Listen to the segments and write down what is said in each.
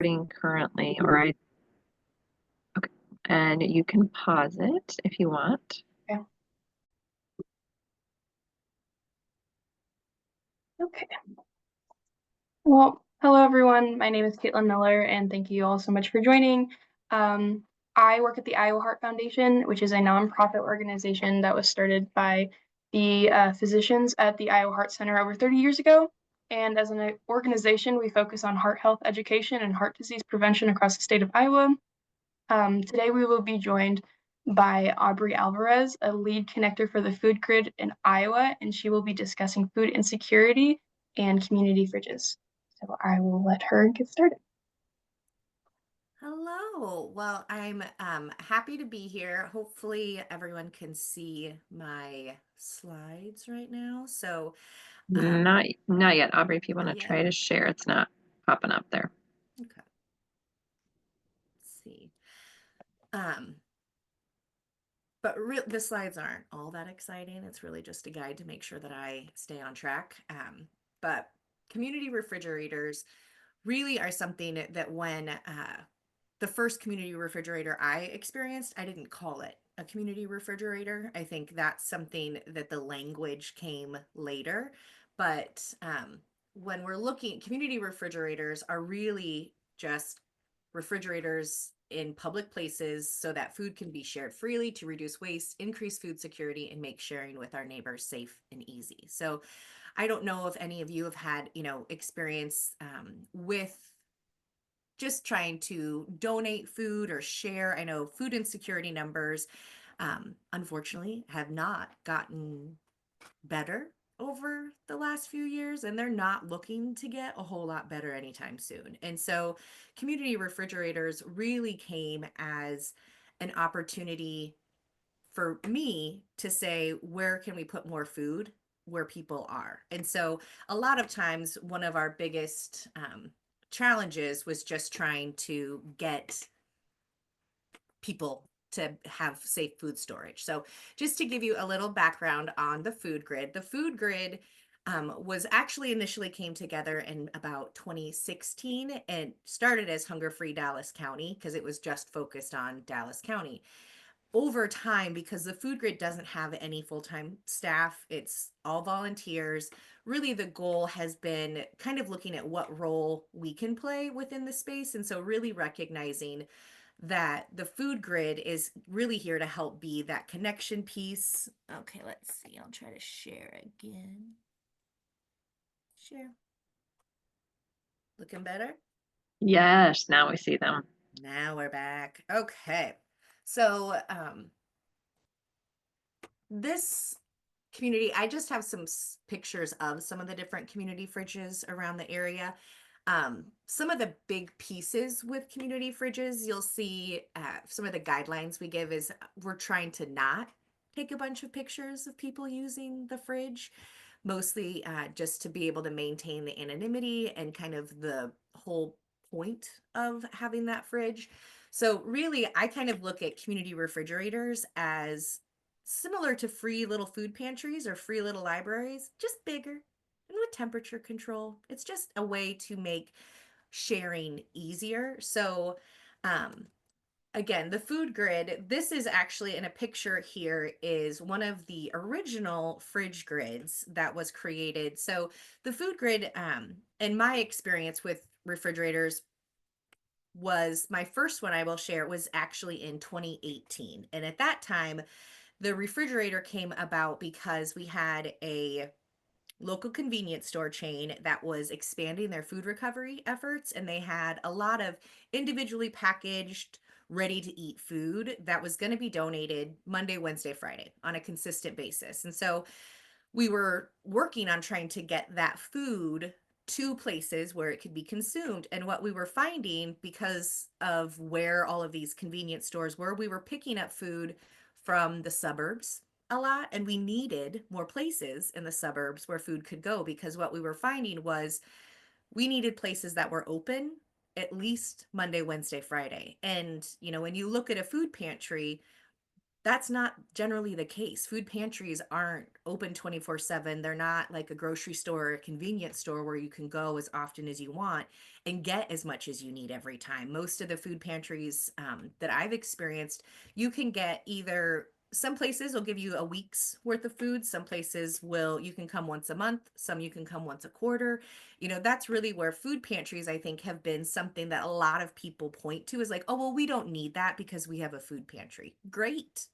Recording currently, or okay, and you can pause it if you want. Yeah. Okay. Well, hello everyone. My name is Caitlin Miller, and thank you all so much for joining. Um, I work at the Iowa Heart Foundation, which is a nonprofit organization that was started by the physicians at the Iowa Heart Center over 30 years ago. And as an organization, we focus on heart health education and heart disease prevention across the state of Iowa. Today we will be joined by Aubrey Alvarez, a lead connector for the food grid in Iowa, and she will be discussing food insecurity and community fridges. So I will let her get started. Hello. Well, I'm happy to be here. Hopefully, everyone can see my slides right now. So, um, Not yet, Aubrey. If you want not to yet. try to share, it's not popping up there. Okay. Let's see. Um, but the slides aren't all that exciting. It's really just a guide to make sure that I stay on track. But community refrigerators really are something that when the first community refrigerator I experienced, I didn't call it a community refrigerator. I think that's something that the language came later. But when we're looking, community refrigerators are really just refrigerators in public places so that food can be shared freely to reduce waste, increase food security, and make sharing with our neighbors safe and easy. So I don't know if any of you have had, experience with just trying to donate food or share. I know food insecurity numbers, unfortunately, have not gotten better over the last few years, and they're not looking to get a whole lot better anytime soon. And so, community refrigerators really came as an opportunity for me to say, where can we put more food where people are? And so, a lot of times, one of our biggest challenges was just trying to get people to have safe food storage. So, just to give you a little background on the food grid was actually initially came together in about 2016 and started as Hunger Free Dallas County because it was just focused on Dallas County. Over time, because the food grid doesn't have any full-time staff, it's all volunteers. Really, the goal has been kind of looking at what role we can play within the space. And so, really recognizing that the food grid is really here to help be that connection piece. Okay, let's see. I'll try to share again. Share. Looking better? Yes, now we see them. Now we're back. Okay. So, this community, I just have some pictures of some of the different community fridges around the area. Some of the big pieces with community fridges, you'll see some of the guidelines we give is we're trying to not take a bunch of pictures of people using the fridge, mostly just to be able to maintain the anonymity and kind of the whole point of having that fridge. So really, I kind of look at community refrigerators as similar to free little food pantries or free little libraries, just bigger and with temperature control. It's just a way to make sharing easier. So, um, again, the food grid, this is actually in a picture here, is one of the original fridge grids that was created. So, the food grid, in my experience with refrigerators, was my first one I will share was actually in 2018. And at that time, the refrigerator came about because we had a local convenience store chain that was expanding their food recovery efforts, and they had a lot of individually packaged ready to eat food that was going to be donated Monday, Wednesday, Friday on a consistent basis. And so we were working on trying to get that food to places where it could be consumed. And what we were finding, because of where all of these convenience stores were, we were picking up food from the suburbs a lot, and we needed more places in the suburbs where food could go, because what we were finding was we needed places that were open at least Monday, Wednesday, Friday. And when you look at a food pantry, that's not generally the case. Food pantries aren't open 24/7. They're not like a grocery store or a convenience store where you can go as often as you want and get as much as you need every time. Most of the food pantries that I've experienced, you can get either some places will give you a week's worth of food. Some places will, you can come once a month. Some you can come once a quarter. That's really where food pantries, I think, have been something that a lot of people point to is like, oh, well, we don't need that because we have a food pantry. Great.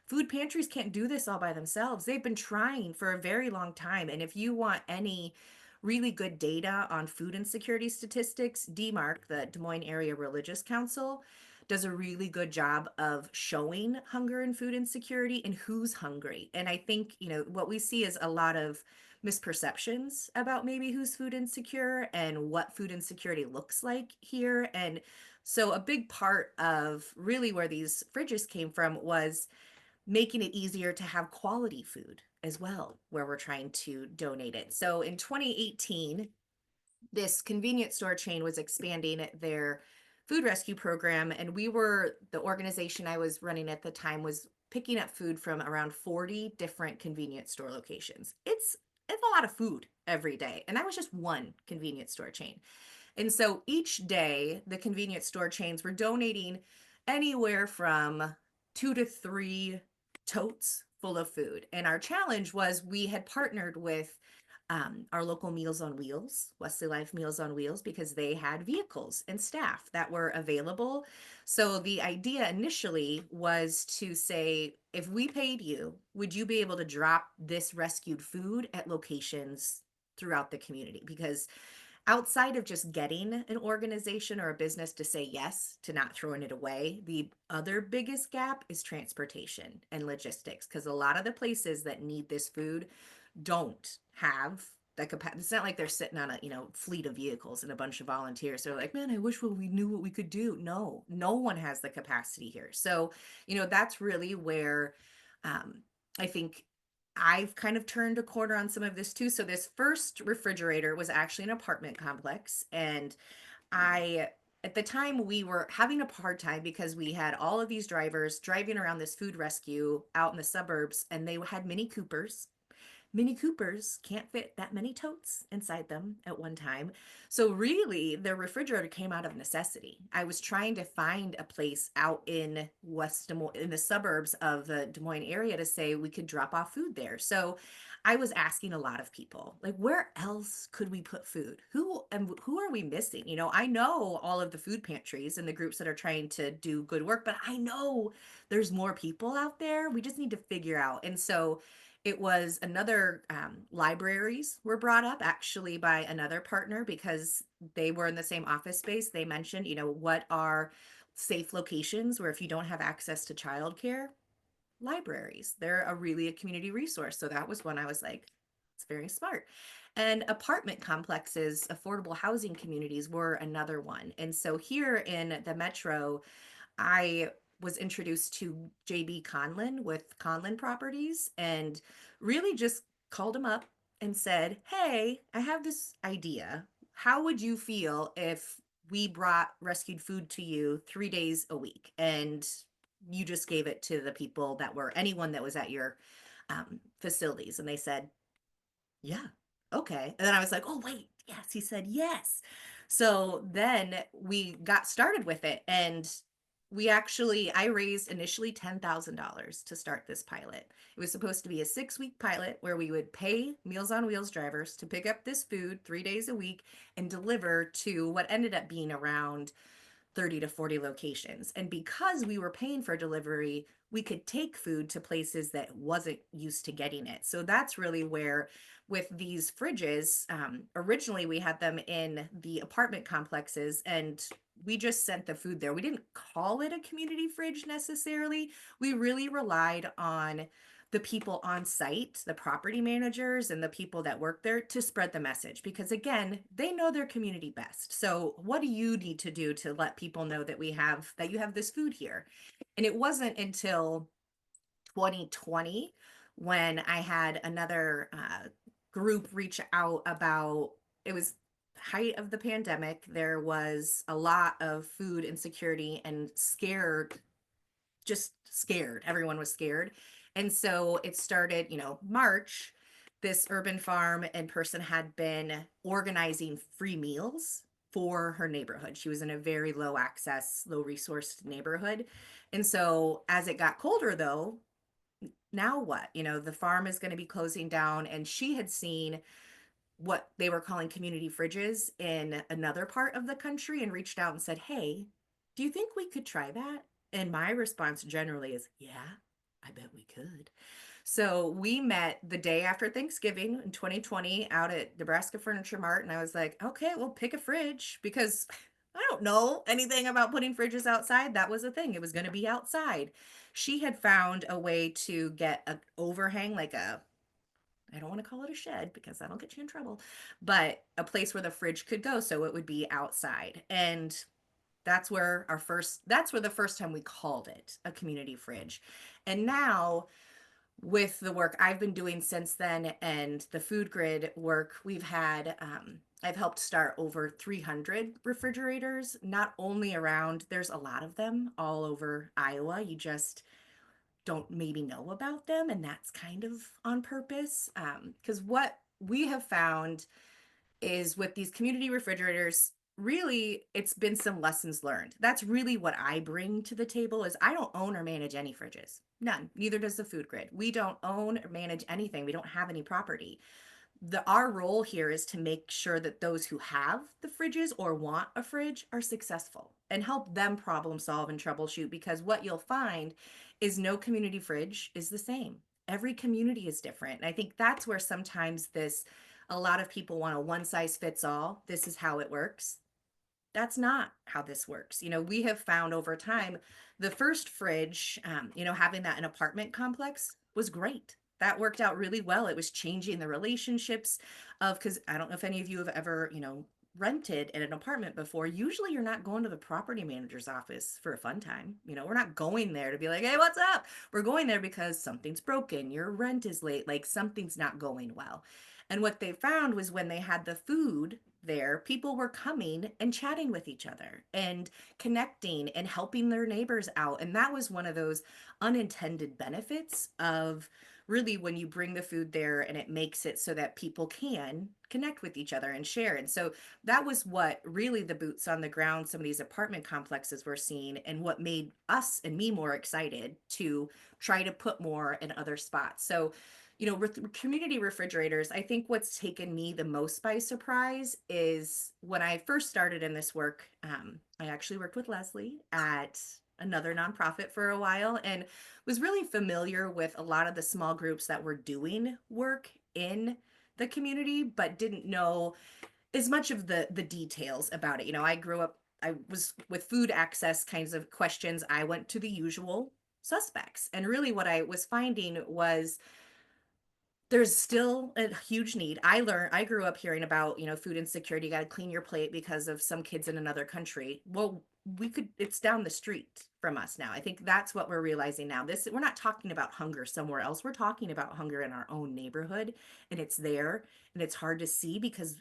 Food pantries can't do this all by themselves. They've been trying for a very long time. And if you want any really good data on food insecurity statistics, DMARC, the Des Moines Area Religious Council, does a really good job of showing hunger and food insecurity and who's hungry. And I think, what we see is a lot of misperceptions about maybe who's food insecure and what food insecurity looks like here. And so a big part of really where these fridges came from was making it easier to have quality food as well, where we're trying to donate it. So in 2018, this convenience store chain was expanding their food rescue program, and the organization I was running at the time was picking up food from around 40 different convenience store locations. It's a lot of food every day, and that was just one convenience store chain. And so each day, the convenience store chains were donating anywhere from 2 to 3 totes full of food. And our challenge was we had partnered with our local Meals on Wheels, Wesley Life Meals on Wheels, because they had vehicles and staff that were available. So the idea initially was to say, if we paid you, would you be able to drop this rescued food at locations throughout the community? Because outside of just getting an organization or a business to say yes to not throwing it away, the other biggest gap is transportation and logistics, because a lot of the places that need this food don't have the capacity. It's not like they're sitting on a fleet of vehicles and a bunch of volunteers. They're like, man, I wish we knew what we could do. No one has the capacity here. So that's really where I think I've kind of turned a corner on some of this too. So this first refrigerator was actually an apartment complex, and at the time we were having a hard time because we had all of these drivers driving around this food rescue out in the suburbs, and they had Mini Coopers. Mini Coopers can't fit that many totes inside them at one time. So really, the refrigerator came out of necessity. I was trying to find a place out in West Des Moines, in the suburbs of the Des Moines area, to say we could drop off food there. So I was asking a lot of people, like, where else could we put food? Who are we missing? I know all of the food pantries and the groups that are trying to do good work, but I know there's more people out there. We just need to figure out. And so it was another libraries were brought up actually by another partner because they were in the same office space. They mentioned, what are safe locations where if you don't have access to childcare, libraries. They're a community resource. So that was one I was like, it's very smart. And apartment complexes, affordable housing communities were another one. And so here in the metro, I was introduced to JB Conlin with Conlin Properties and really just called him up and said, hey, I have this idea. How would you feel if we brought rescued food to you 3 days a week and you just gave it to the people anyone that was at your facilities? And they said, yeah, okay. And then I was like, oh, wait, yes. He said, yes. So then we got started with it. And I raised initially $10,000 to start this pilot. It was supposed to be a 6-week pilot where we would pay Meals on Wheels drivers to pick up this food 3 days a week and deliver to what ended up being around 30 to 40 locations. And because we were paying for delivery, we could take food to places that wasn't used to getting it. So that's really where, with these fridges, originally we had them in the apartment complexes and we just sent the food there. We didn't call it a community fridge necessarily. We really relied on the people on site, the property managers and the people that work there, to spread the message, because again, they know their community best. So what do you need to do to let people know that you have this food here? And it wasn't until 2020 when I had another group reach out about, it was height of the pandemic. There was a lot of food insecurity and scared just scared. Everyone was scared. And so it started, March, this urban farm and person had been organizing free meals for her neighborhood. She was in a very low access, low resourced neighborhood. And so as it got colder though, now what? The farm is going to be closing down, and she had seen what they were calling community fridges in another part of the country and reached out and said, "Hey, do you think we could try that?" And my response generally is, "Yeah, I bet we could." So we met the day after Thanksgiving in 2020 out at Nebraska Furniture Mart. And I was like, okay, well, pick a fridge because I don't know anything about putting fridges outside. That was a thing. It was going to be outside. She had found a way to get an overhang, like I don't want to call it a shed because that'll get you in trouble, but a place where the fridge could go so it would be outside. And that's where the first time we called it a community fridge. And now with the work I've been doing since then and the food grid work we've had, I've helped start over 300 refrigerators, not only around, there's a lot of them all over Iowa. You just don't maybe know about them. And that's kind of on purpose. Because what we have found is with these community refrigerators, really it's been some lessons learned. That's really what I bring to the table is I don't own or manage any fridges. None. Neither does the food grid. We don't own or manage anything. We don't have any property. Our role here is to make sure that those who have the fridges or want a fridge are successful and help them problem solve and troubleshoot, because what you'll find is no community fridge is the same. Every community is different. And I think that's where sometimes a lot of people want a one size fits all. This is how it works. That's not how this works. We have found over time the first fridge, having that in apartment complex was great. That worked out really well. It was changing the relationships because I don't know if any of you have ever, rented in an apartment before. Usually you're not going to the property manager's office for a fun time. We're not going there to be like, hey, what's up? We're going there because something's broken. Your rent is late. Like something's not going well. And what they found was when they had the food there, people were coming and chatting with each other and connecting and helping their neighbors out. And that was one of those unintended benefits of really when you bring the food there and it makes it so that people can connect with each other and share. And so that was what really the boots on the ground, some of these apartment complexes were seeing, and what made us and me more excited to try to put more in other spots. So with community refrigerators, I think what's taken me the most by surprise is when I first started in this work, I actually worked with Leslie at another nonprofit for a while and was really familiar with a lot of the small groups that were doing work in the community, but didn't know as much of the details about it. I was with food access kinds of questions. I went to the usual suspects. And really what I was finding was there's still a huge need. I grew up hearing about, food insecurity, you got to clean your plate because of some kids in another country. Well, it's down the street from us now. I think that's what we're realizing now. We're not talking about hunger somewhere else. We're talking about hunger in our own neighborhood, and it's there, and it's hard to see because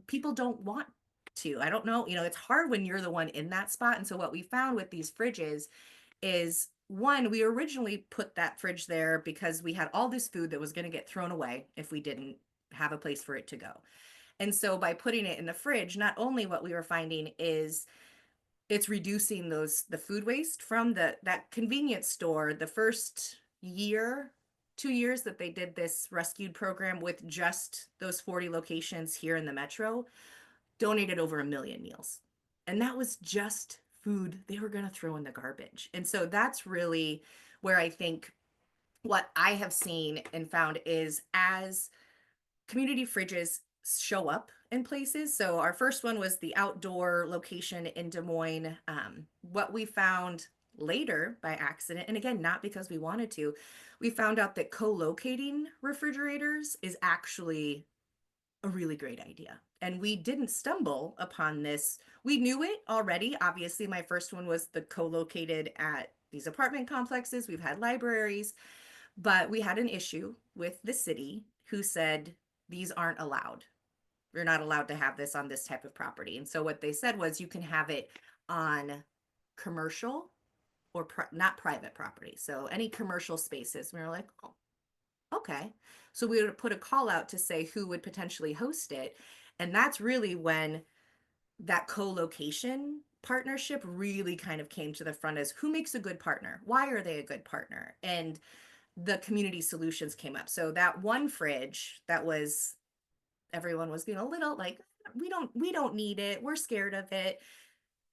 people don't want to. I don't know, it's hard when you're the one in that spot. And so what we found with these fridges is, one, we originally put that fridge there because we had all this food that was going to get thrown away if we didn't have a place for it to go. And so by putting it in the fridge, not only what we were finding is it's reducing the food waste from that convenience store. The first 2 years that they did this rescued program with just those 40 locations here in the metro, donated over 1 million meals. And that was just food they were going to throw in the garbage. And so that's really where I think what I have seen and found is as community fridges show up in places. So our first one was the outdoor location in Des Moines. What we found later by accident, and again, not because we wanted to, we found out that co-locating refrigerators is actually a really great idea. And we didn't stumble upon this. We knew it already. Obviously, my first one was the co-located at these apartment complexes. We've had libraries, but we had an issue with the city who said, these aren't allowed. You're not allowed to have this on this type of property. And so what they said was you can have it on commercial or not private property. So any commercial spaces. We were like, oh, okay. So we would put a call out to say who would potentially host it. And that's really when that co-location partnership really kind of came to the front as who makes a good partner? Why are they a good partner? And the community solutions came up. So that one fridge that was, everyone was being a little like, we don't need it. We're scared of it.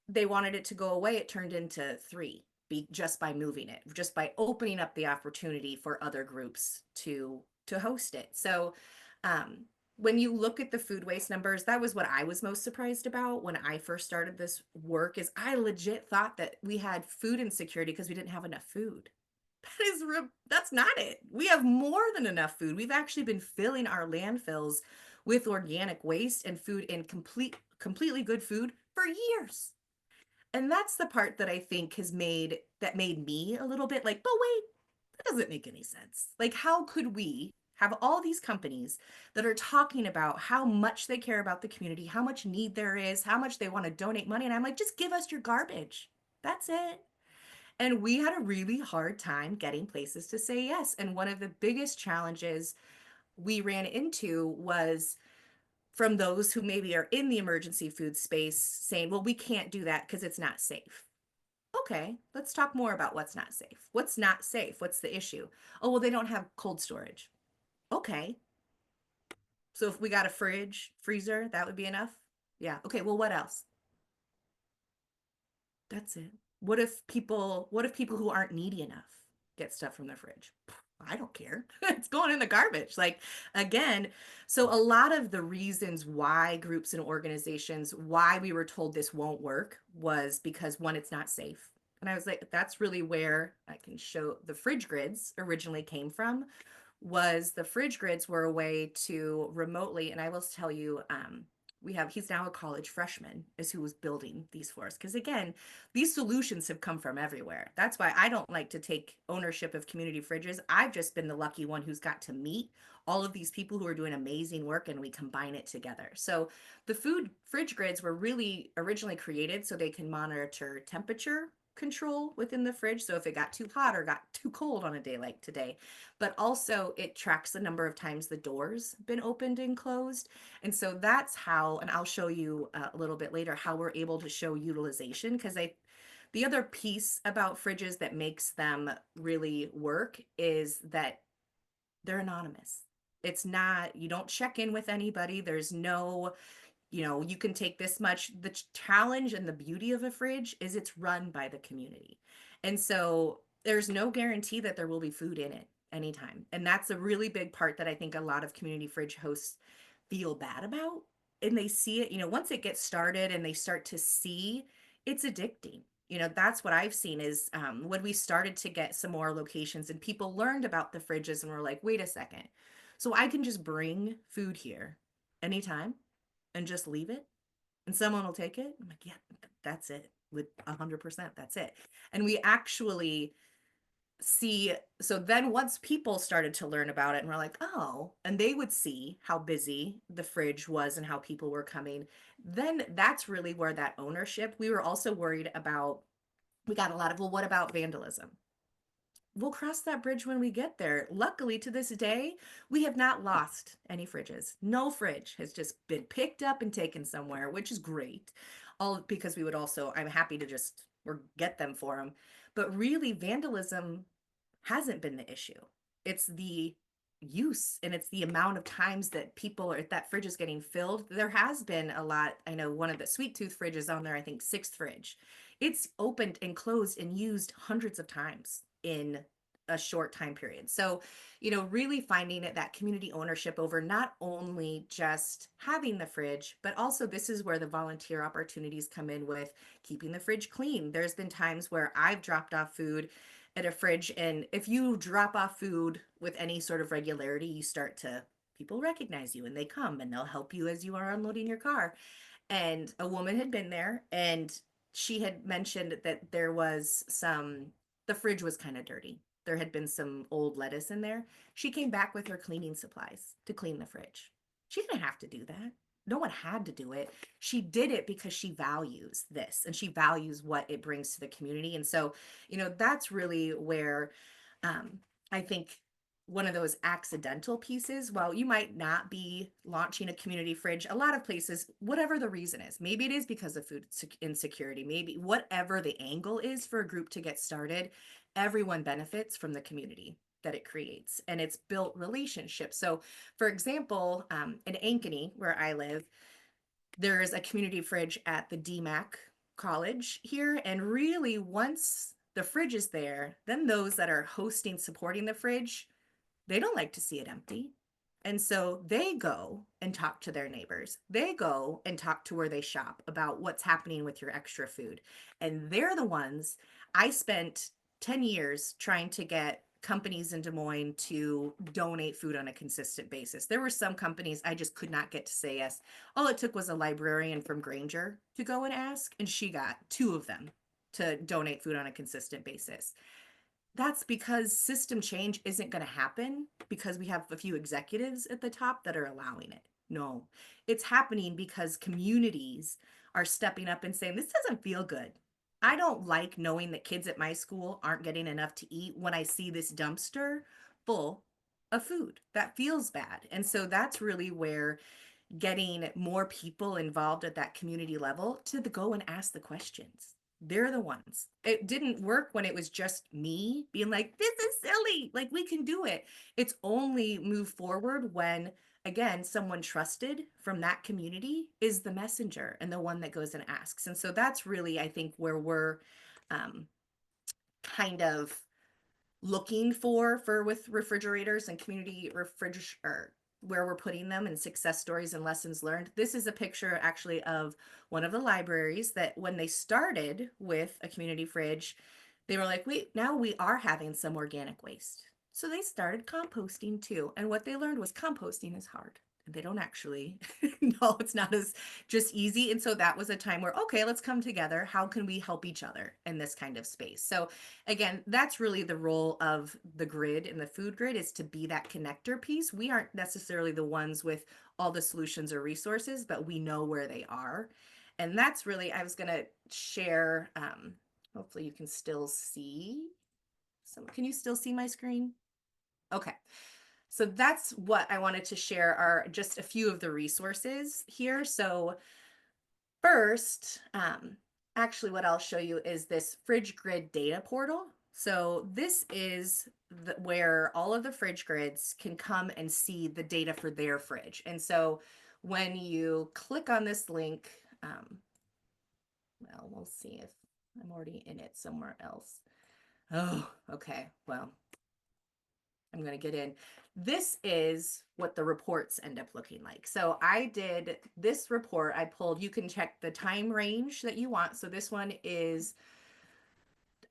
They wanted it to go away. It turned into three just by moving it, just by opening up the opportunity for other groups to host it. So when you look at the food waste numbers, that was what I was most surprised about when I first started this work, is I legit thought that we had food insecurity because we didn't have enough food. That's not it. We have more than enough food. We've actually been filling our landfills with organic waste and food and completely good food for years. And that's the part that I think made me a little bit like, but wait, that doesn't make any sense. Like, how could we have all these companies that are talking about how much they care about the community, how much need there is, how much they want to donate money? And I'm like, just give us your garbage. That's it. And we had a really hard time getting places to say yes. And one of the biggest challenges we ran into was from those who maybe are in the emergency food space saying, well, we can't do that because it's not safe. Okay, let's talk more about what's not safe. What's not safe? What's the issue? Oh, well, they don't have cold storage. Okay. So if we got a freezer, that would be enough? Yeah. Okay, well, what else? That's it. What if people who aren't needy enough get stuff from the fridge? I don't care. It's going in the garbage. Like, again, so a lot of the reasons why groups and organizations, why we were told this won't work was because, one, it's not safe. And I was like, that's really where I can show the fridge grids originally came from. Was the fridge grids were a way to remotely, and I will tell you, he's now a college freshman is who was building these for us. Because again, these solutions have come from everywhere. That's why I don't like to take ownership of community fridges. I've just been the lucky one who's got to meet all of these people who are doing amazing work, and we combine it together. So the food fridge grids were really originally created so they can monitor temperature control within the fridge. So if it got too hot or got too cold on a day like today, but also it tracks the number of times the doors been opened and closed. And so that's how, and I'll show you a little bit later how we're able to show utilization, because the other piece about fridges that makes them really work is that they're anonymous. It's not, you don't check in with anybody. There's no, you can take this much. The challenge and the beauty of a fridge is it's run by the community. And so there's no guarantee that there will be food in it anytime. And that's a really big part that I think a lot of community fridge hosts feel bad about. And they see it, once it gets started and they start to see, it's addicting. That's what I've seen is when we started to get some more locations and people learned about the fridges and were like, wait a second. So I can just bring food here anytime and just leave it and someone will take it. I'm like, yeah, that's it. With 100%, that's it. And we actually see, so then once people started to learn about it and we're like, oh, and they would see how busy the fridge was and how people were coming, then that's really where that ownership, we were also worried about, we got a lot of, well, what about vandalism? We'll cross that bridge when we get there. Luckily, to this day, we have not lost any fridges. No fridge has just been picked up and taken somewhere, which is great. All because we would also, I'm happy to just or get them for them. But really, vandalism hasn't been the issue. It's the use and it's the amount of times that people or that fridge is getting filled. There has been a lot. I know one of the Sweet Tooth fridges on there, I think sixth fridge. It's opened and closed and used hundreds of times in a short time period. So, really finding that community ownership over not only just having the fridge, but also this is where the volunteer opportunities come in with keeping the fridge clean. There's been times where I've dropped off food at a fridge, and if you drop off food with any sort of regularity, people recognize you and they come and they'll help you as you are unloading your car. And a woman had been there and she had mentioned that the fridge was kind of dirty. There had been some old lettuce in there. She came back with her cleaning supplies to clean the fridge. She didn't have to do that. no one had to do it. She did it because she values this and she values what it brings to the community. And so, that's really where I think one of those accidental pieces, while you might not be launching a community fridge, a lot of places, whatever the reason is, maybe it is because of food insecurity, maybe whatever the angle is for a group to get started, everyone benefits from the community that it creates, and it's built relationships. So for example, in Ankeny, where I live, there is a community fridge at the DMAC college here. And really, once the fridge is there, then those that are hosting, supporting the fridge, they don't like to see it empty. And so they go and talk to their neighbors. They go and talk to where they shop about what's happening with your extra food. And they're the ones. I spent 10 years trying to get companies in Des Moines to donate food on a consistent basis. There were some companies I just could not get to say yes. All it took was a librarian from Granger to go and ask, and she got 2 of them to donate food on a consistent basis. That's because system change isn't going to happen because we have a few executives at the top that are allowing it. No, it's happening because communities are stepping up and saying, this doesn't feel good. I don't like knowing that kids at my school aren't getting enough to eat when I see this dumpster full of food. That feels bad. And so that's really where getting more people involved at that community level to go and ask the questions. They're the ones. It didn't work when it was just me being like, this is silly. Like, we can do it. It's only moved forward when, again, someone trusted from that community is the messenger and the one that goes and asks. And so that's really, I think, where we're kind of looking for with refrigerators and community or where we're putting them and success stories and lessons learned. This is a picture actually of one of the libraries that when they started with a community fridge, they were like, wait, now we are having some organic waste. So they started composting too. And what they learned was composting is hard. They don't actually no, it's not as just easy. And so that was a time where, okay, let's come together. How can we help each other in this kind of space? So again, that's really the role of the grid and the food grid, is to be that connector piece. We aren't necessarily the ones with all the solutions or resources, but we know where they are. And that's really, I was going to share, hopefully you can still see. So can you still see my screen? Okay. So that's what I wanted to share, are just a few of the resources here. So first, actually what I'll show you is this fridge grid data portal. So this is where all of the fridge grids can come and see the data for their fridge. And so when you click on this link, well, we'll see if I'm already in it somewhere else. Oh, okay. Well, I'm going to get in. This is what the reports end up looking like. So I did this report. I pulled, you can check the time range that you want. So this one is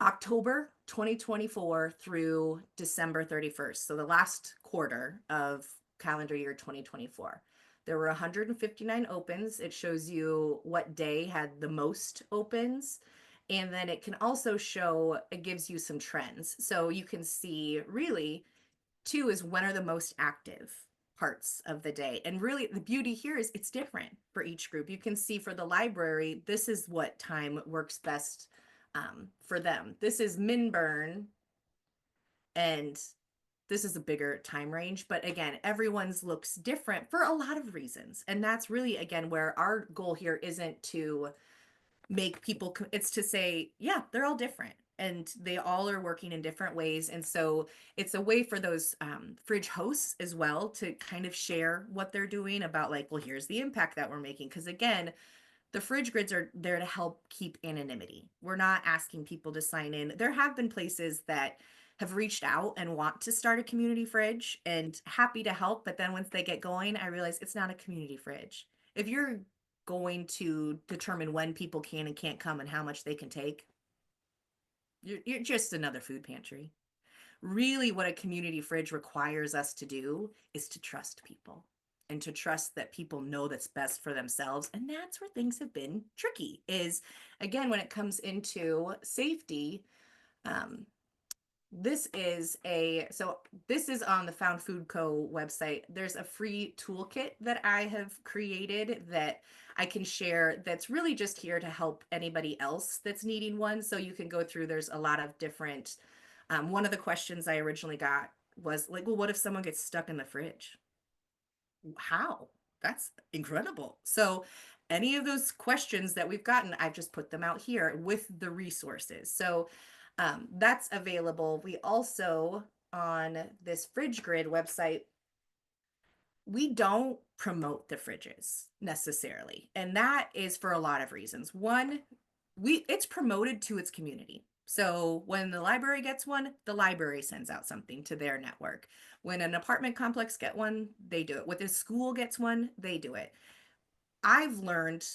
October 2024 through December 31st. So the last quarter of calendar year 2024. There were 159 opens. It shows you what day had the most opens. And then it can also show, it gives you some trends. So you can see really, 2 is when are the most active parts of the day. And really the beauty here is it's different for each group. You can see for the library, this is what time works best for them. This is Minburn, and this is a bigger time range. But again, everyone's looks different for a lot of reasons. And that's really, again, where our goal here isn't to make people, it's to say, yeah, they're all different and they all are working in different ways. And so it's a way for those fridge hosts as well to kind of share what they're doing about, like, well, here's the impact that we're making. Because again, the fridge grids are there to help keep anonymity. We're not asking people to sign in. There have been places that have reached out and want to start a community fridge and happy to help. But then once they get going, I realize it's not a community fridge. If you're going to determine when people can and can't come and how much they can take, you're just another food pantry. Really, what a community fridge requires us to do is to trust people and to trust that people know that's best for themselves. And that's where things have been tricky, is again, when it comes into safety, this is on the Found Food Co. website. There's a free toolkit that I have created that I can share that's really just here to help anybody else that's needing one. So you can go through, there's a lot of different, one of the questions I originally got was like, well, what if someone gets stuck in the fridge? How? That's incredible. So any of those questions that we've gotten, I've just put them out here with the resources. So that's available. We also, on this Fridge Grid website, we don't promote the fridges necessarily. And that is for a lot of reasons. One, it's promoted to its community. So when the library gets one, the library sends out something to their network. When an apartment complex get one, they do it. When a school gets one, they do it. I've learned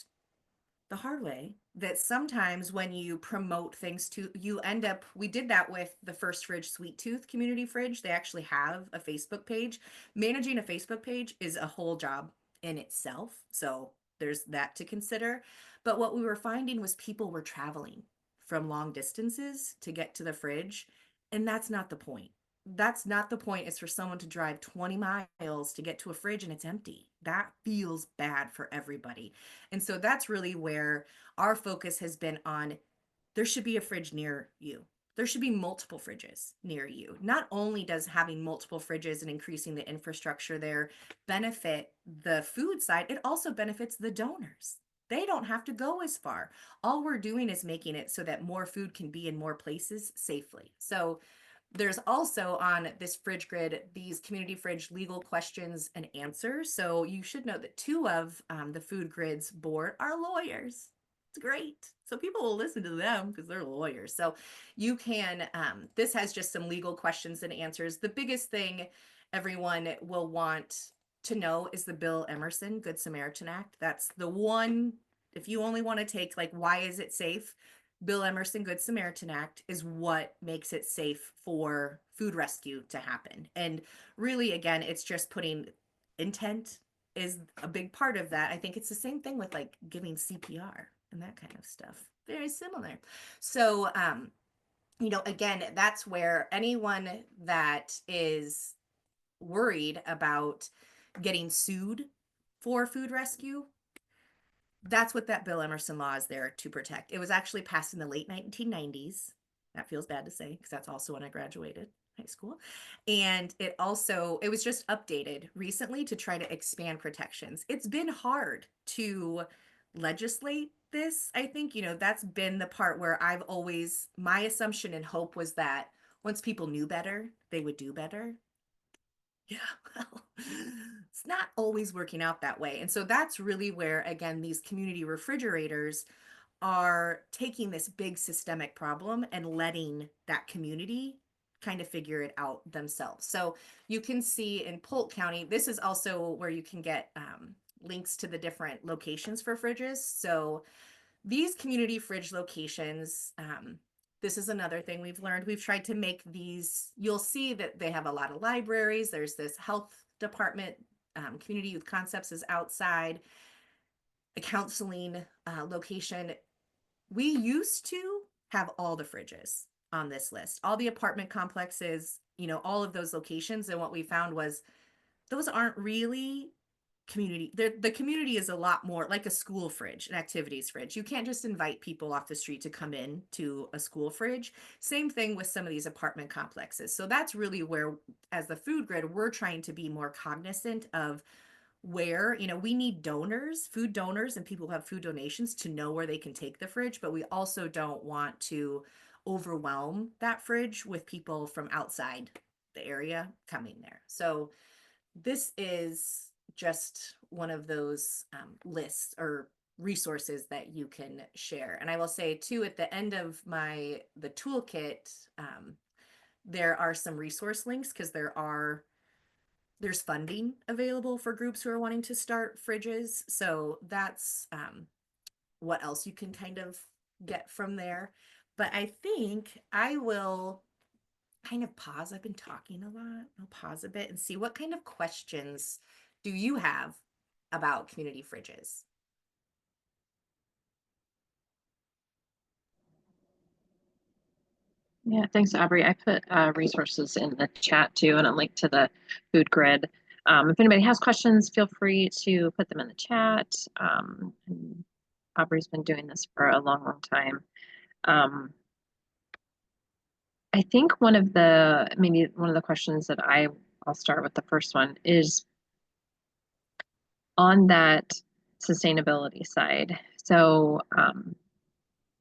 the hard way that sometimes when you promote things to, you end up, we did that with the First Fridge Sweet Tooth Community Fridge. They actually have a Facebook page. Managing a Facebook page is a whole job in itself. So there's that to consider. But what we were finding was people were traveling from long distances to get to the fridge. And that's not the point. That's not the point. It's for someone to drive 20 miles to get to a fridge and it's empty. That feels bad for everybody. And so that's really where our focus has been on. There should be a fridge near you. There should be multiple fridges near you. Not only does having multiple fridges and increasing the infrastructure there benefit the food side, it also benefits the donors. They don't have to go as far. All we're doing is making it so that more food can be in more places safely. So there's also on this Fridge Grid these community fridge legal questions and answers. So you should know that two of the Food Grid's board are lawyers. It's great. So people will listen to them because they're lawyers. So you can, this has just some legal questions and answers. The biggest thing everyone will want to know is the Bill Emerson Good Samaritan Act. That's the one, if you only want to take like, why is it safe? Bill Emerson Good Samaritan Act is what makes it safe for food rescue to happen. And really, again, it's just putting intent is a big part of that. I think it's the same thing with like giving CPR and that kind of stuff. Very similar. So, again, that's where anyone that is worried about getting sued for food rescue, that's what that Bill Emerson law is there to protect. It was actually passed in the late 1990s. That feels bad to say because that's also when I graduated high school. And it was just updated recently to try to expand protections. It's been hard to legislate this. I think, that's been the part where my assumption and hope was that once people knew better, they would do better. Yeah, well, it's not always working out that way. And so that's really where, again, these community refrigerators are taking this big systemic problem and letting that community kind of figure it out themselves. So you can see in Polk County, this is also where you can get links to the different locations for fridges. So these community fridge locations, this is another thing we've learned. We've tried to make these, you'll see that they have a lot of libraries. There's this health department, Community Youth Concepts is outside, a counseling location. We used to have all the fridges on this list, all the apartment complexes, all of those locations. And what we found was those aren't really community. The community is a lot more like a school fridge, an activities fridge. You can't just invite people off the street to come in to a school fridge. Same thing with some of these apartment complexes. So that's really where, as the Food Grid, we're trying to be more cognizant of where, we need donors, food donors, and people who have food donations to know where they can take the fridge, but we also don't want to overwhelm that fridge with people from outside the area coming there. So this is just one of those lists or resources that you can share. And I will say too, at the end of the toolkit, there are some resource links because there's funding available for groups who are wanting to start fridges. So that's what else you can kind of get from there. But I think I will kind of pause. I've been talking a lot. I'll pause a bit and see what kind of questions do you have about community fridges? Yeah, thanks, Aubrey. I put resources in the chat too, and a link to the food grid. If anybody has questions, feel free to put them in the chat. And Aubrey's been doing this for a long, long time. I think maybe one of the questions that I'll start with the first one is on that sustainability side. So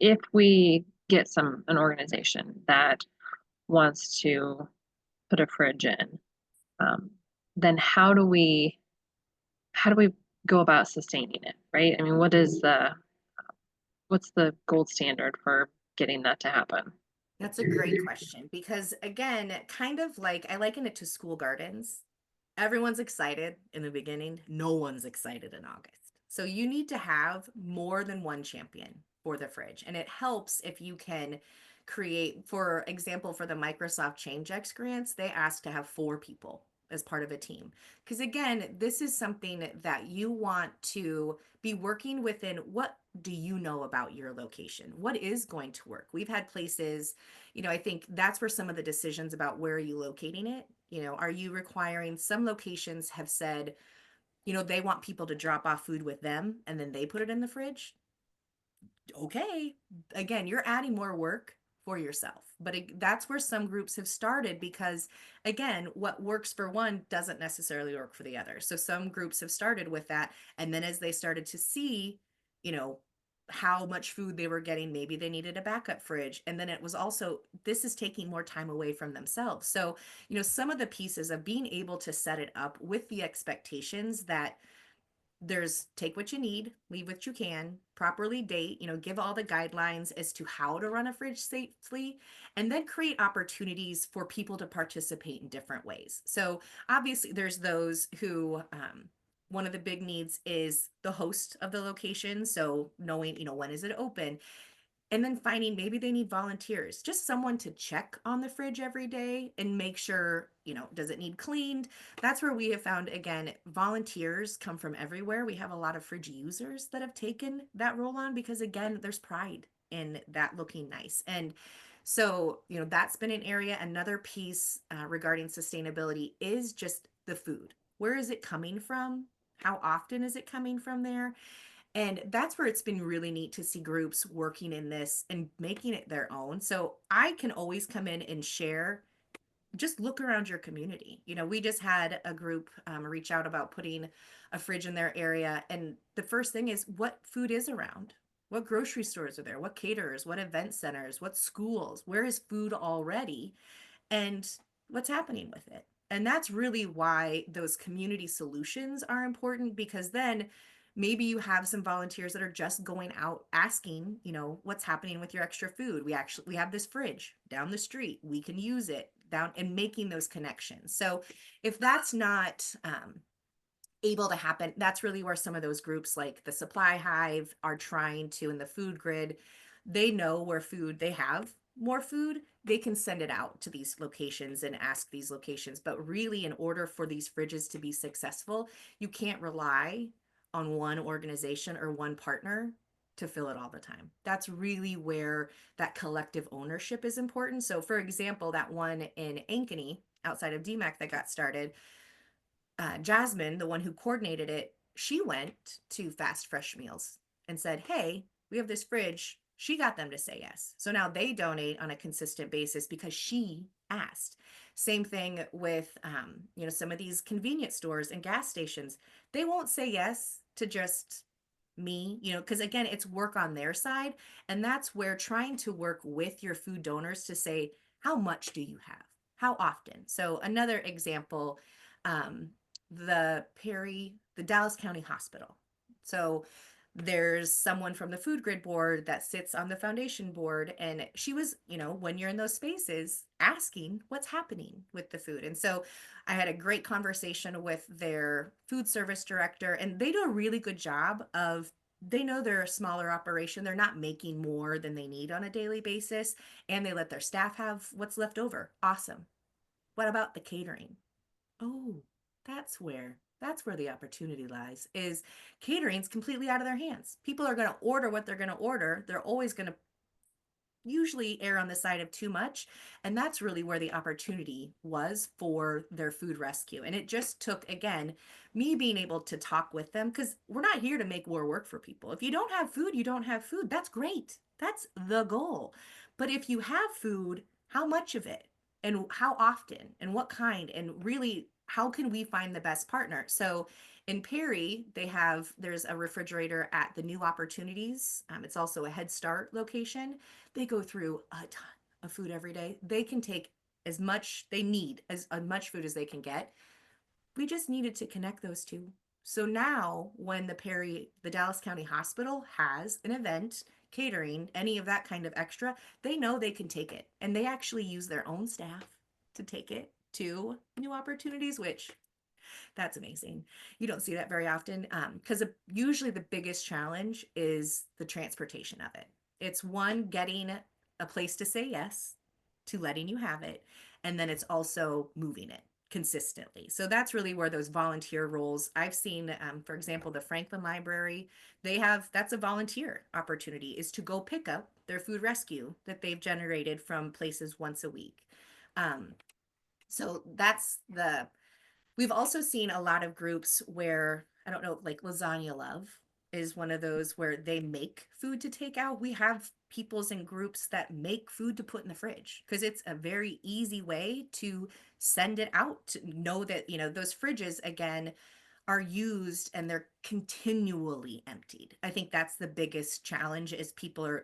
if we get an organization that wants to put a fridge in, then how do we go about sustaining it, right? I mean, what's the gold standard for getting that to happen? That's a great question because, again, kind of like I liken it to school gardens. Everyone's excited in the beginning, no one's excited in August. So you need to have more than one champion for the fridge. And it helps if you can create, for example, for the Microsoft ChangeX grants, they ask to have 4 people as part of a team. Because again, this is something that you want to be working within. What do you know about your location? What is going to work? We've had places, I think that's where some of the decisions about where are you locating it, are you requiring, some locations have said, they want people to drop off food with them and then they put it in the fridge. Okay, again, you're adding more work for yourself. But that's where some groups have started because, again, what works for one doesn't necessarily work for the other. So some groups have started with that. And then as they started to see, you know, how much food they were getting, maybe they needed a backup fridge. And then it was also, this is taking more time away from themselves. So, some of the pieces of being able to set it up with the expectations that there's take what you need, leave what you can, properly date, give all the guidelines as to how to run a fridge safely, and then create opportunities for people to participate in different ways. So obviously there's those who, one of the big needs is the host of the location. So knowing, when is it open? And then finding maybe they need volunteers, just someone to check on the fridge every day and make sure, does it need cleaned? That's where we have found, again, volunteers come from everywhere. We have a lot of fridge users that have taken that role on because, again, there's pride in that looking nice. And so, that's been an area. Another piece regarding sustainability is just the food. Where is it coming from? How often is it coming from there? And that's where it's been really neat to see groups working in this and making it their own. So I can always come in and share, just look around your community. We just had a group reach out about putting a fridge in their area. And the first thing is what food is around? What grocery stores are there? What caterers? What event centers? What schools? Where is food already? And what's happening with it? And that's really why those community solutions are important, because then maybe you have some volunteers that are just going out asking, what's happening with your extra food? We have this fridge down the street. We can use it down, and making those connections. So if that's not able to happen, that's really where some of those groups like the Supply Hive are trying to, in the food grid, they know where they have more food, they can send it out to these locations and ask these locations. But really, in order for these fridges to be successful, you can't rely on one organization or one partner to fill it all the time. That's really where that collective ownership is important. So for example, that one in Ankeny outside of DMAC that got started, Jasmine, the one who coordinated it, she went to Fast Fresh Meals and said, hey, we have this fridge. She got them to say yes. So now they donate on a consistent basis because she asked. Same thing with, some of these convenience stores and gas stations. They won't say yes to just me, because again, it's work on their side. And that's where trying to work with your food donors to say, how much do you have? How often? So another example, the Dallas County Hospital. So there's someone from the food grid board that sits on the foundation board, and she was, when you're in those spaces, asking what's happening with the food. And so I had a great conversation with their food service director, and they do a really good job of, they know they're a smaller operation, they're not making more than they need on a daily basis, and they let their staff have what's left over. Awesome. What about the catering? Oh, that's where the opportunity lies, is catering's completely out of their hands. People are going to order what they're going to order. They're always going to usually err on the side of too much. And that's really where the opportunity was for their food rescue. And it just took, again, me being able to talk with them, because we're not here to make more work for people. If you don't have food, you don't have food. That's great. That's the goal. But if you have food, how much of it and how often and what kind, and really, how can we find the best partner? So in Perry, there's a refrigerator at the New Opportunities. It's also a Head Start location. They go through a ton of food every day. They can take as much they need, as much food as they can get. We just needed to connect those two. So now when the Dallas County Hospital has an event, catering, any of that kind of extra, they know they can take it. And they actually use their own staff to take it to New Opportunities, which that's amazing. You don't see that very often, because usually the biggest challenge is the transportation of it. It's one, getting a place to say yes to letting you have it, and then it's also moving it consistently. So that's really where those volunteer roles I've seen, for example, the Franklin Library, that's a volunteer opportunity, is to go pick up their food rescue that they've generated from places once a week. So we've also seen a lot of groups where, I don't know, like Lasagna Love is one of those where they make food to take out. We have peoples in groups that make food to put in the fridge because it's a very easy way to send it out, to know that, those fridges, again, are used and they're continually emptied. I think that's the biggest challenge is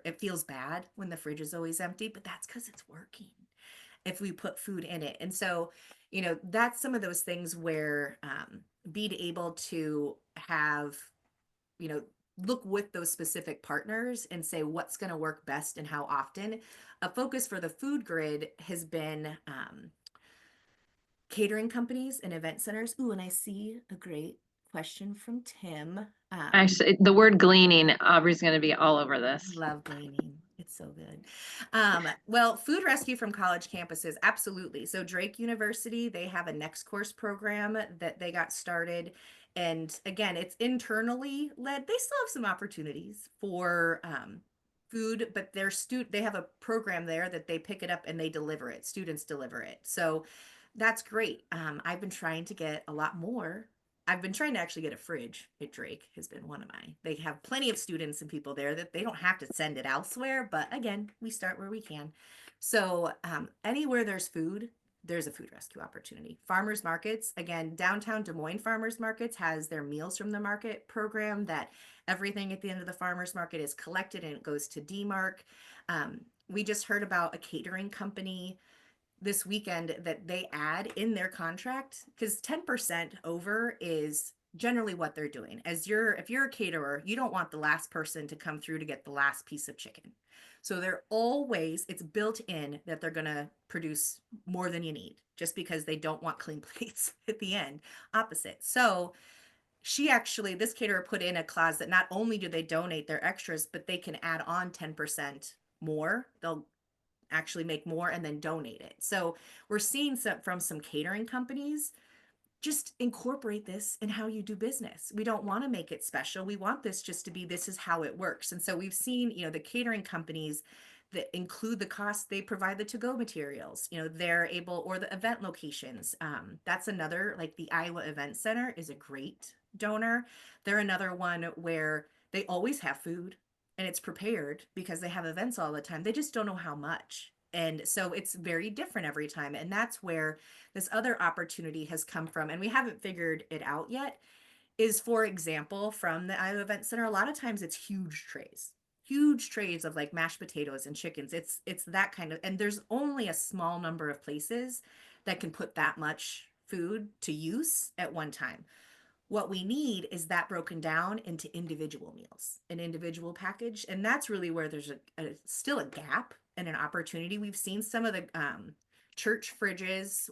it feels bad when the fridge is always empty, but that's because it's working if we put food in it. And so, that's some of those things where being able to have, look with those specific partners and say what's going to work best and how often. A focus for the food grid has been catering companies and event centers. Ooh, and I see a great question from Tim. Actually, the word gleaning, Aubrey's going to be all over this. Love gleaning. It's so good. Well, food rescue from college campuses, absolutely. So Drake University, they have a next course program that they got started. And again, it's internally led. They still have some opportunities for food, but they have a program there that they pick it up and they deliver it. Students deliver it. So that's great. I've been trying to get a lot more. I've been trying to actually get a fridge at Drake, has been one of mine. They have plenty of students and people there that they don't have to send it elsewhere. But again, we start where we can. So anywhere there's food, there's a food rescue opportunity. Farmers markets, again, downtown Des Moines Farmers Markets has their Meals from the Market program that everything at the end of the farmers market is collected and it goes to DMARC. We just heard about a catering company this weekend that they add in their contract, because 10% over is generally what they're doing. If you're a caterer, you don't want the last person to come through to get the last piece of chicken. So it's built in that they're going to produce more than you need just because they don't want clean plates at the end. Opposite. So this caterer put in a clause that not only do they donate their extras, but they can add on 10% more. They'll actually make more and then donate it. So we're seeing from some catering companies, just incorporate this in how you do business. We don't want to make it special. We want this just to be, this is how it works. And so we've seen, the catering companies that include the cost, they provide the to-go materials, they're able, or the event locations. That's another, like the Iowa Event Center is a great donor. They're another one where they always have food and it's prepared because they have events all the time. They just don't know how much. And so it's very different every time. And that's where this other opportunity has come from. And we haven't figured it out yet, is, for example, from the Iowa Event Center, a lot of times it's huge trays of like mashed potatoes and chickens. It's that kind of, and there's only a small number of places that can put that much food to use at one time. What we need is that broken down into individual meals, an individual package. And that's really where there's still a gap and an opportunity. We've seen some of the church fridges,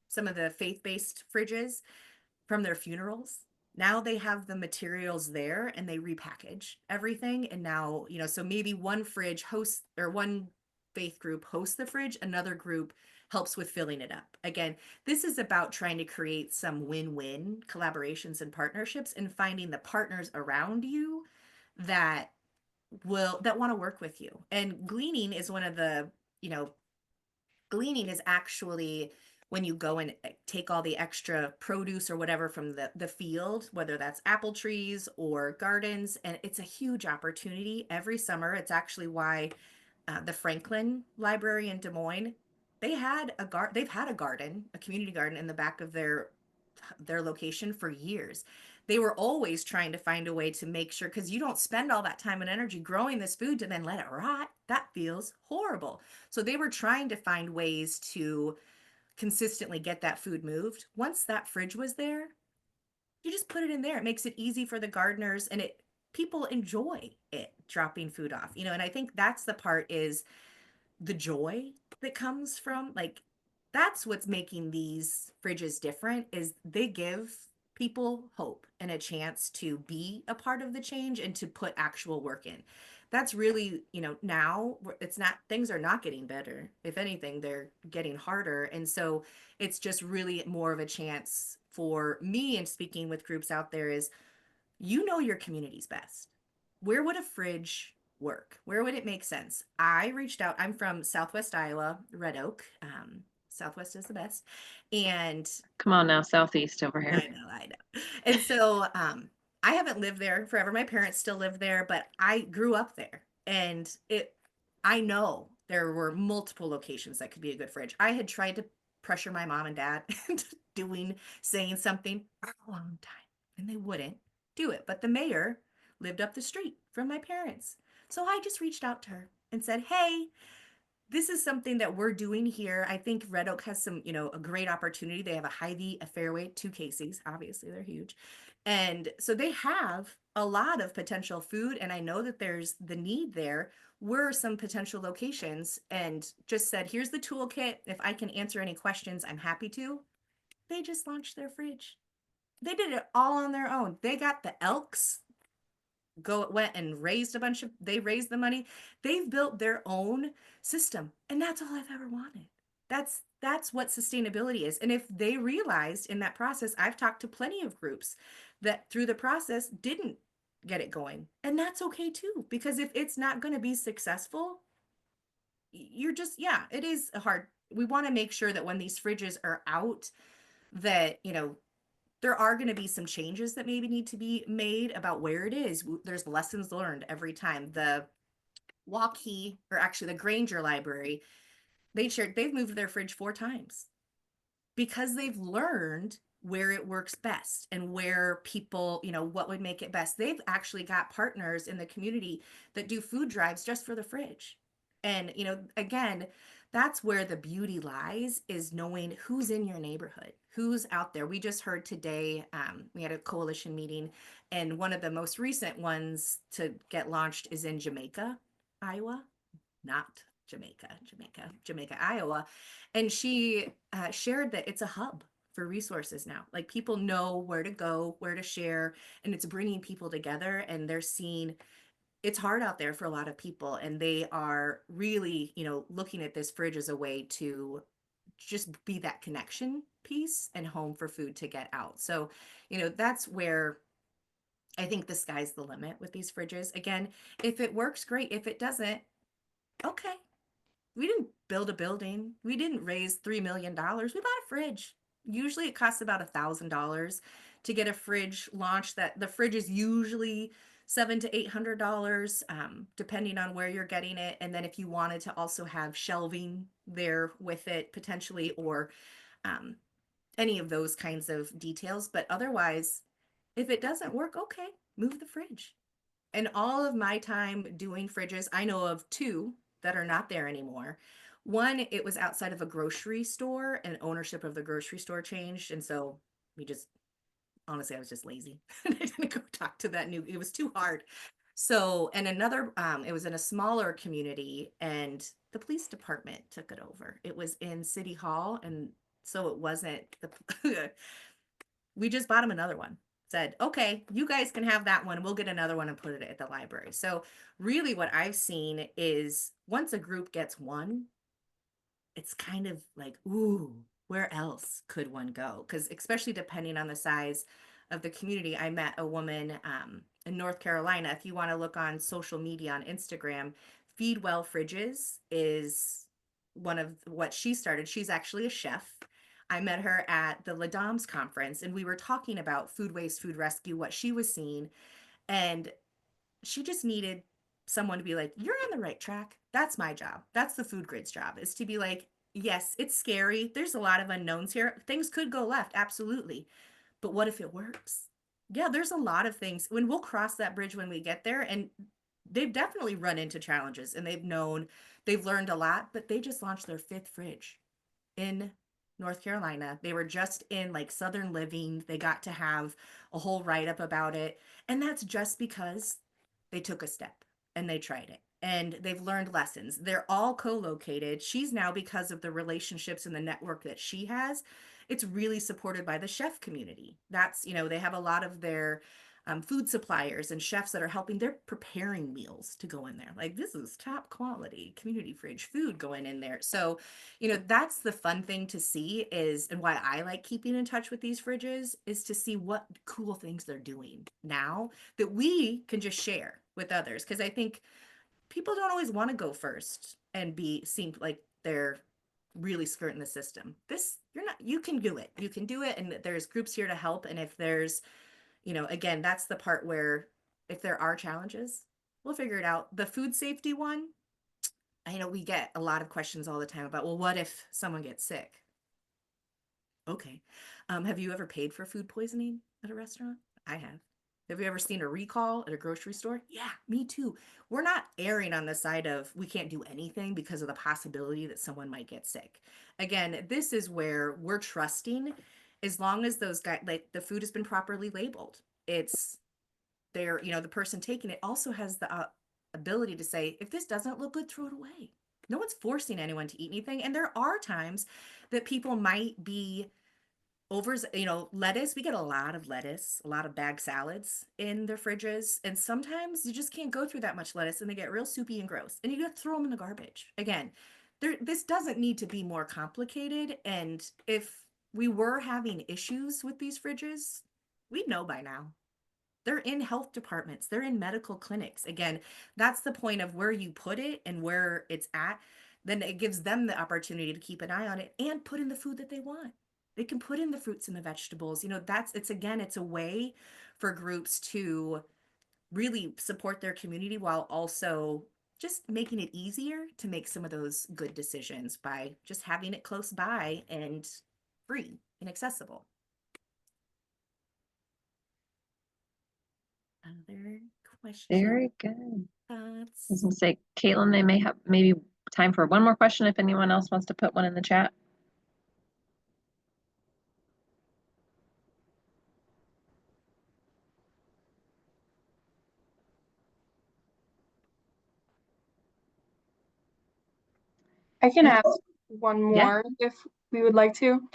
some of the faith-based fridges from their funerals. Now they have the materials there and they repackage everything. And now, so maybe one fridge hosts, or one faith group hosts the fridge, another group helps with filling it up. Again, this is about trying to create some win-win collaborations and partnerships and finding the partners around you that that want to work with you. And gleaning is one of the, you know, gleaning is actually when you go and take all the extra produce or whatever from the field, whether that's apple trees or gardens, and it's a huge opportunity every summer. It's actually why the Franklin Library in Des Moines, they've had a garden, a community garden in the back of their location for years. They were always trying to find a way to make sure, because you don't spend all that time and energy growing this food to then let it rot. That feels horrible. So they were trying to find ways to consistently get that food moved. Once that fridge was there, you just put it in there. It makes it easy for the gardeners, and it people enjoy it dropping food off. And I think that's the part, is the joy that comes from, like, that's what's making these fridges different, is they give people hope and a chance to be a part of the change and to put actual work in. That's really, now it's not, things are not getting better. If anything, they're getting harder. And so it's just really more of a chance for me, and speaking with groups out there, is your community's best. Where would a fridge work? Where would it make sense? I reached out. I'm from Southwest Iowa, Red Oak. Southwest is the best. And Come on now, Southeast over here. I know. And so I haven't lived there forever. My parents still live there, but I grew up there. And I know there were multiple locations that could be a good fridge. I had tried to pressure my mom and dad into saying something for a long time, and they wouldn't do it. But the mayor lived up the street from my parents. So I just reached out to her and said, hey, this is something that we're doing here. I think Red Oak has some, a great opportunity. They have a Hy-Vee, a Fairway, 2 Casey's. Obviously, they're huge. And so they have a lot of potential food. And I know that there's the need there. Were some potential locations, and just said, here's the toolkit. If I can answer any questions, I'm happy to. They just launched their fridge. They did it all on their own. They got the Elks, went and raised they raised the money. They've built their own system, and that's all I've ever wanted. That's what sustainability is. And if they realized in that process, I've talked to plenty of groups that through the process didn't get it going, and that's okay too, because if it's not going to be successful, you're just, yeah, it is hard. We want to make sure that when these fridges are out, that there are going to be some changes that maybe need to be made about where it is. There's lessons learned every time. The Waukee, or actually the Granger Library, they've moved their fridge 4 times because they've learned where it works best and where people, what would make it best. They've actually got partners in the community that do food drives just for the fridge. And, again, that's where the beauty lies, is knowing who's in your neighborhood, who's out there. We just heard today, we had a coalition meeting, and one of the most recent ones to get launched is in Jamaica, Iowa, not Jamaica, Iowa. And she shared that it's a hub for resources now. Like, people know where to go, where to share, and it's bringing people together, and they're seeing it's hard out there for a lot of people, and they are really, looking at this fridge as a way to just be that connection piece and home for food to get out. So, that's where I think the sky's the limit with these fridges. Again, if it works, great. If it doesn't, okay. We didn't build a building. We didn't raise $3 million. We bought a fridge. Usually it costs about $1,000 to get a fridge launched. That the fridge is usually $700 to $800, depending on where you're getting it. And then if you wanted to also have shelving there with it potentially, or any of those kinds of details. But otherwise, if it doesn't work, okay, move the fridge. And all of my time doing fridges, I know of 2 that are not there anymore. One, it was outside of a grocery store, and ownership of the grocery store changed. And so honestly, I was just lazy. I didn't go talk to it was too hard. So, and another, it was in a smaller community, and the police department took it over. It was in City Hall. And so it wasn't we just bought him another one. Said, okay, you guys can have that one. We'll get another one and put it at the library. So really what I've seen is, once a group gets one, it's kind of like, ooh, where else could one go? Because especially depending on the size of the community. I met a woman in North Carolina, if you want to look on social media on Instagram, Feed Well Fridges is one of what she started. She's actually a chef. I met her at the La Dame's conference, and we were talking about food waste, food rescue, what she was seeing. And she just needed someone to be like, you're on the right track. That's my job. That's the food grid's job, is to be like, yes, it's scary. There's a lot of unknowns here. Things could go left. Absolutely. But what if it works? Yeah, there's a lot of things when we'll cross that bridge when we get there. And they've definitely run into challenges and they've learned a lot, but they just launched their 5th fridge in North Carolina. They were just in like Southern Living. They got to have a whole write up about it. And that's just because they took a step and they tried it and they've learned lessons. They're all co-located. She's now, because of the relationships and the network that she has, it's really supported by the chef community. That's, they have a lot of their food suppliers and chefs that are helping. They're preparing meals to go in there. Like, this is top quality community fridge food going in there. So, that's the fun thing to see is, and why I like keeping in touch with these fridges, is to see what cool things they're doing now that we can just share with others. Because I think people don't always want to go first and seem like they're really skirting the system. You can do it. You can do it. And there's groups here to help. And if there's, again, that's the part where if there are challenges, we'll figure it out. The food safety one, I know we get a lot of questions all the time about, well, what if someone gets sick? Okay. Have you ever paid for food poisoning at a restaurant? I have. Have you ever seen a recall at a grocery store? Yeah, me too. We're not erring on the side of we can't do anything because of the possibility that someone might get sick. Again, this is where we're trusting, as long as those guys, like, the food has been properly labeled. It's there, the person taking it also has the ability to say, if this doesn't look good, throw it away. No one's forcing anyone to eat anything. And there are times that people might be lettuce. We get a lot of lettuce, a lot of bag salads in their fridges. And sometimes you just can't go through that much lettuce and they get real soupy and gross. And you got to throw them in the garbage. Again, this doesn't need to be more complicated. And if we were having issues with these fridges, we'd know by now. They're in health departments, they're in medical clinics. Again, that's the point of where you put it and where it's at. Then it gives them the opportunity to keep an eye on it and put in the food that they want. They can put in the fruits and the vegetables. It's a way for groups to really support their community while also just making it easier to make some of those good decisions by just having it close by and free and accessible. Other questions? Very good. I Thoughts? was gonna say, Caitlin, they may have maybe time for one more question if anyone else wants to put one in the chat. I can Yes. ask one Yeah. more if we would like to.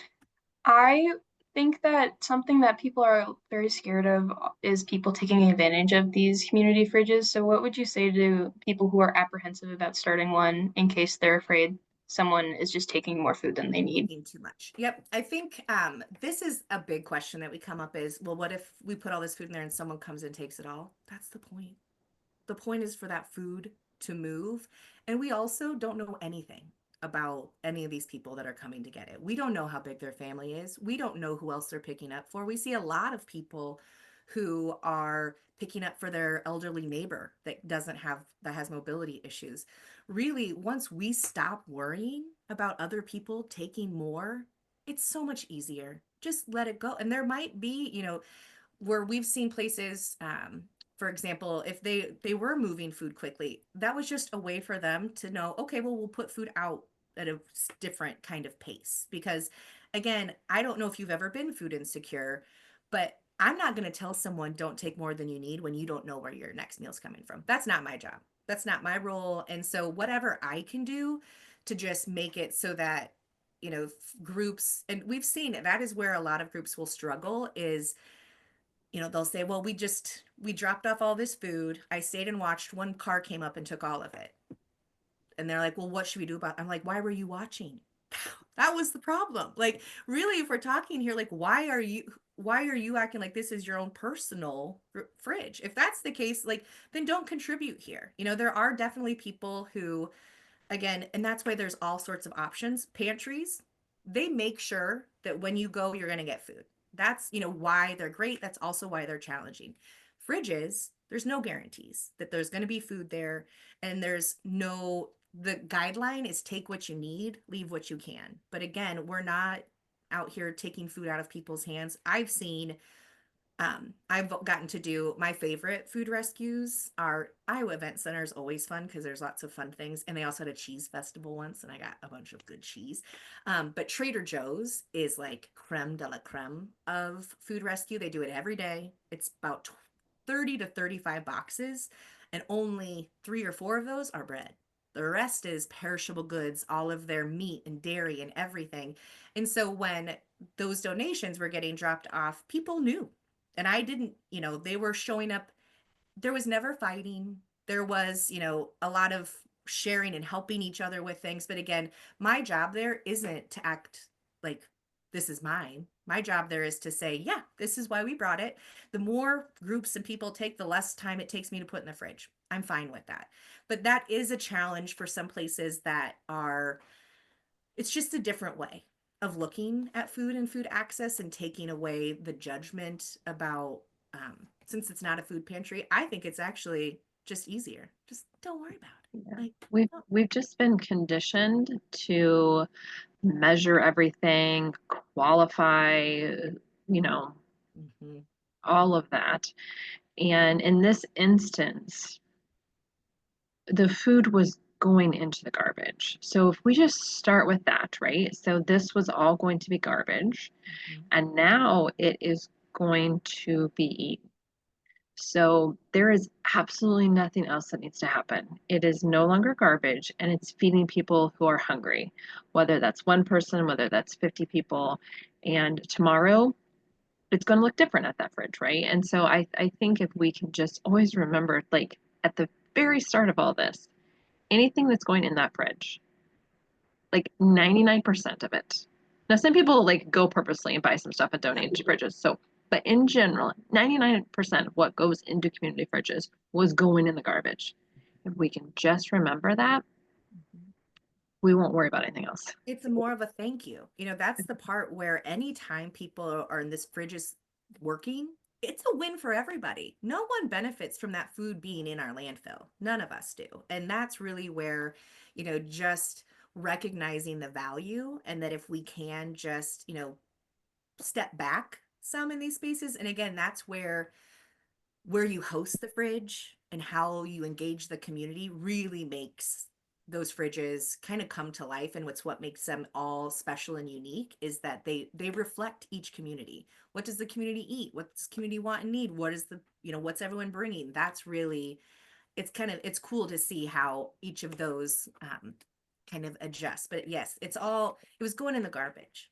I think that something that people are very scared of is people taking advantage of these community fridges. So what would you say to people who are apprehensive about starting one in case they're afraid someone is just taking more food than they need? Eating too much. Yep. I think this is a big question that we come up is, well, what if we put all this food in there and someone comes and takes it all? That's the point. The point is for that food to move. And we also don't know anything about any of these people that are coming to get it. We don't know how big their family is. We don't know who else they're picking up for. We see a lot of people who are picking up for their elderly neighbor that has mobility issues. Really, once we stop worrying about other people taking more, it's so much easier. Just let it go. And there might be, where we've seen places, for example, if they were moving food quickly, that was just a way for them to know, okay, well, we'll put food out at a different kind of pace. Because again, I don't know if you've ever been food insecure, but I'm not going to tell someone don't take more than you need when you don't know where your next meal's coming from. That's not my job. That's not my role. And so whatever I can do to just make it so that, groups, and we've seen it, that is where a lot of groups will struggle is, they'll say, well, we dropped off all this food. I stayed and watched. One car came up and took all of it. And they're like, well, what should we do about it? I'm like, why were you watching? That was the problem. Like, really, if we're talking here, like, why are you acting like this is your own personal fridge? If that's the case, like, then don't contribute here. You know, there are definitely people who, again, and that's why there's all sorts of options. Pantries, they make sure that when you go, you're going to get food. That's, you know, why they're great. That's also why they're challenging. Fridges, there's no guarantees that there's going to be food there. And there's no, the guideline is take what you need, leave what you can. But again, we're not out here taking food out of people's hands. I've gotten to do my favorite food rescues. Our Iowa Event Center is always fun because there's lots of fun things. And they also had a cheese festival once, and I got a bunch of good cheese. But Trader Joe's is like creme de la creme of food rescue. They do it every day. It's about 30 to 35 boxes, and only 3 or 4 of those are bread. The rest is perishable goods, all of their meat and dairy and everything. And so when those donations were getting dropped off, people knew. And I didn't, you know, they were showing up. There was never fighting. There was, you know, a lot of sharing and helping each other with things. But again, my job there isn't to act like this is mine. My job there is to say, yeah, this is why we brought it. The more groups and people take, the less time it takes me to put in the fridge. I'm fine with that. But that is a challenge for some places that are, it's just a different way of looking at food and food access and taking away the judgment about, since it's not a food pantry, I think it's actually just easier. Just don't worry about it. Yeah. Like, We've just been conditioned to measure everything, qualify, you know, mhm. all of that. And in this instance, the food was going into the garbage. So if we just start with that, right? So this was all going to be garbage, Mhm. and now it is going to be eaten. So there is absolutely nothing else that needs to happen. It is no longer garbage, and it's feeding people who are hungry, whether that's one person, whether that's 50 people. And tomorrow, it's going to look different at that fridge, right? And so I think if we can just always remember, like at the very start of all this, anything that's going in that fridge, like 99% of it. Now, some people like go purposely and buy some stuff and donate to fridges. So, but in general, 99% of what goes into community fridges was going in the garbage. If we can just remember that, Mhm. we won't worry about anything else. It's more of a thank you. You know, that's the part where anytime people are in this fridge is working, it's a win for everybody. No one benefits from that food being in our landfill. None of us do. And that's really where, you know, just recognizing the value, and that if we can just, you know, step back some in these spaces. And again, that's where you host the fridge and how you engage the community really makes those fridges kind of come to life. And what makes them all special and unique is that they reflect each community. What does the community eat? What does community want and need? What is the, you know, what's everyone bringing? That's really, it's cool to see how each of those kind of adjust. But yes, it was going in the garbage.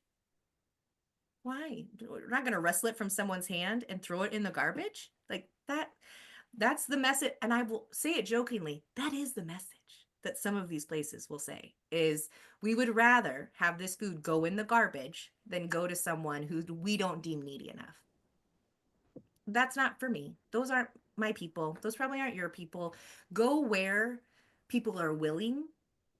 Why? We're not going to wrestle it from someone's hand and throw it in the garbage like that. That's the message. And I will say it jokingly, that is the message that some of these places will say is, we would rather have this food go in the garbage than go to someone who we don't deem needy enough. That's not for me. Those aren't my people. Those probably aren't your people. Go where people are willing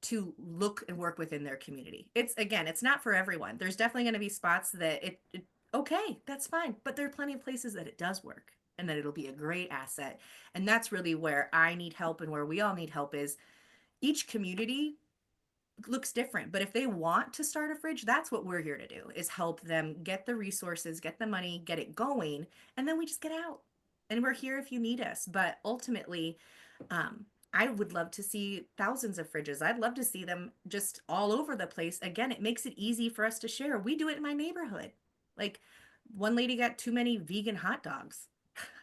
to look and work within their community. It's, again, it's not for everyone. There's definitely going to be spots that okay, that's fine, but there are plenty of places that it does work and that it'll be a great asset. And that's really where I need help, and where we all need help, is each community looks different. But if they want to start a fridge, that's what we're here to do, is help them get the resources, get the money, get it going, and then we just get out. And we're here if you need us. But ultimately, I would love to see thousands of fridges. I'd love to see them just all over the place. Again, it makes it easy for us to share. We do it in my neighborhood. Like, one lady got too many vegan hot dogs.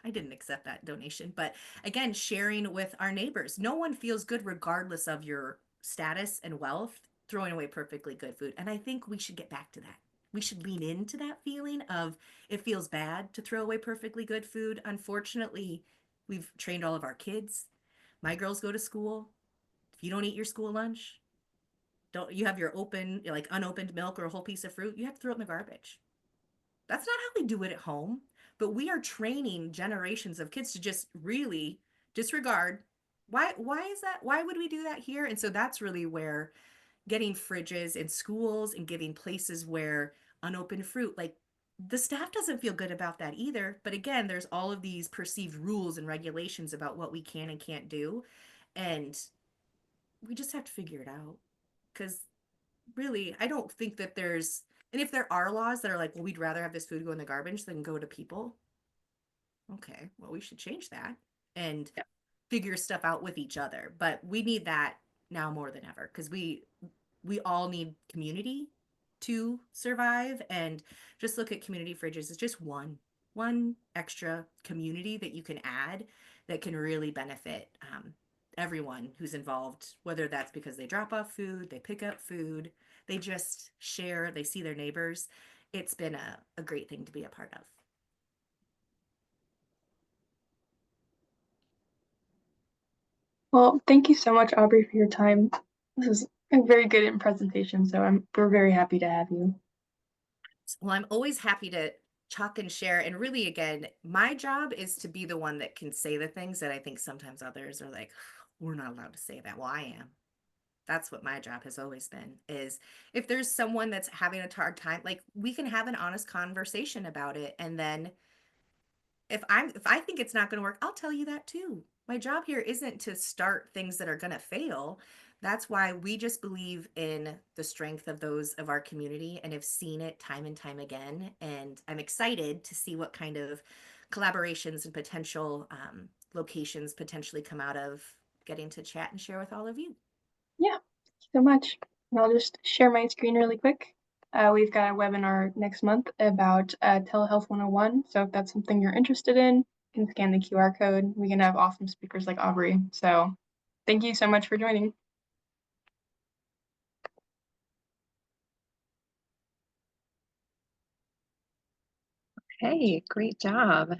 I didn't accept that donation. But again, sharing with our neighbors. No one feels good regardless of your status and wealth, throwing away perfectly good food. And I think we should get back to that. We should lean into that feeling of, it feels bad to throw away perfectly good food. Unfortunately, we've trained all of our kids. My girls go to school. If you don't eat your school lunch, don't you have your open, like unopened milk or a whole piece of fruit, you have to throw it in the garbage. That's not how we do it at home. But we are training generations of kids to just really disregard. Why is that? Why would we do that here? And so that's really where getting fridges in schools and giving places where unopened fruit, like the staff doesn't feel good about that either. But again, there's all of these perceived rules and regulations about what we can and can't do. And we just have to figure it out. Because really, I don't think that there's, and if there are laws that are like, well, we'd rather have this food go in the garbage than go to people. Okay, well, we should change that and Yeah. figure stuff out with each other. But we need that now more than ever because we all need community to survive. And just look at community fridges. It's just one extra community that you can add that can really benefit everyone who's involved, whether that's because they drop off food, they pick up food, they just share, they see their neighbors. It's been a great thing to be a part of. Well, thank you so much, Aubrey, for your time. This is a very good presentation, so we're very happy to have you. Well, I'm always happy to talk and share. And really, again, my job is to be the one that can say the things that I think sometimes others are like, we're not allowed to say that. Well, I am. That's what my job has always been, is if there's someone that's having a hard time, like we can have an honest conversation about it. And then if I think it's not going to work, I'll tell you that too. My job here isn't to start things that are going to fail. That's why we just believe in the strength of those of our community and have seen it time and time again. And I'm excited to see what kind of collaborations and potential locations potentially come out of getting to chat and share with all of you. Yeah, thank you so much. And I'll just share my screen really quick. We've got a webinar next month about Telehealth 101. So if that's something you're interested in, you can scan the QR code. We can have awesome speakers like Aubrey. So thank you so much for joining. Hey, great job.